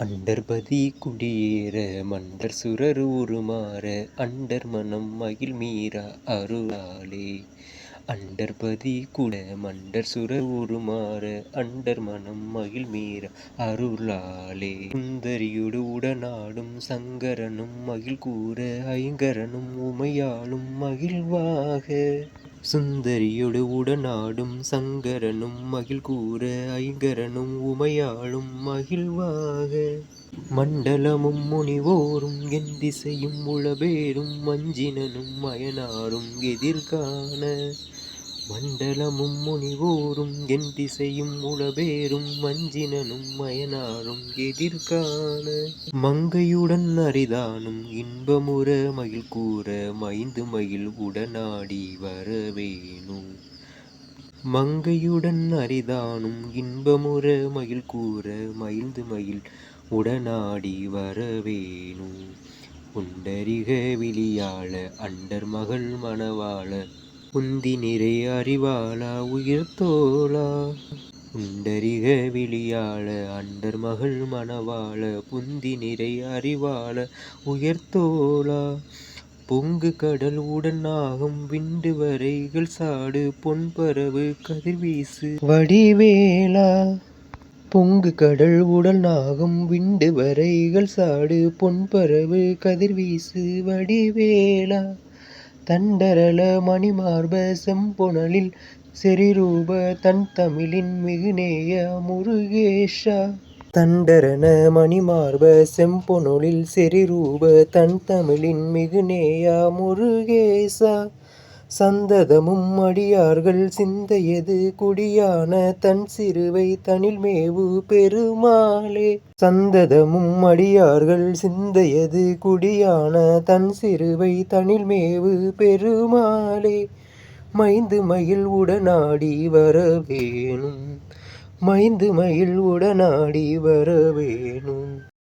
அண்டர்பதி குடியேற மண்டர் சுரர் உருமாற அண்டர் மனம் மகிழ் மீரா அருளாலே. அண்டர்பதி குட மண்டர் சுரர் உருமாற அண்டர் மனம் மகிழ் மீரா அருளாலே. சுந்தரியோடு உடனாடும் சங்கரனும் மகிழ் கூற ஐங்கரனும் உமையாளும் மகிழ்வாக. சுந்தரியோடு உடனாடும் சங்கரனும் மகிழ் கூற ஐங்கரனும் உமையாளும் மகிழ்வாக. மண்டலமும் முனிவோரும் என் திசையும் உளபேரும் மஞ்சினனும் மயனாரும் எதிர்காண. மண்டலமும் முனிவோரும் என் திசையும் உளபேரும் மஞ்சினனும் மயனாரும் எதிர்காண. மங்கையுடன் அரிதானும் இன்பமுற மகிழ் கூற மைந்து மகிழ் உடனாடி வரவேணும். மங்கையுடன் அரிதானும் இன்பமுற மகிழ் கூற மைந்து மகிழ் உடனாடி வரவேணும். புண்டரிக விழியாள அண்டர் மகள் மணவாள புந்தி நிறை அறிவாளா உயிர்த்தோளா. புண்டரிக விழியாள அண்டர் மகள் மணவாள புந்தி நிறை அறிவாள உயர்த்தோளா. பொங்கு கடல் உடனாகும் விண்டு வரைகள் சாடு பொன்பரவு கதிர்வீசு வடிவேலா. பொங்கு கடல் உடனாகும் விண்டு வரைகள் சாடு பொன்பரவு கதிர்வீசு வடிவேலா. தண்டரள மணிமார்ப செம்பொனலில் செறிரூப தன் தமிழின் மிகுநேய முருகேஷா. தண்டரன மணிமார்ப செம்பொனொலில் செறிரூப தன் தமிழின் மிகுநேயா முருகேசா. சந்ததமும் அடியார்கள் சிந்தையது குடியான தன் சிறுவை தனில்மேவு பெருமாளே. சந்ததமும் அடியார்கள் சிந்தையது குடியான தன் சிறுவை தனில்மேவு பெருமாளே. மைந்து மகிழ் உடனாடி வரவேணும். மைந்து மகிழ் உடனாடி வரவேணும்.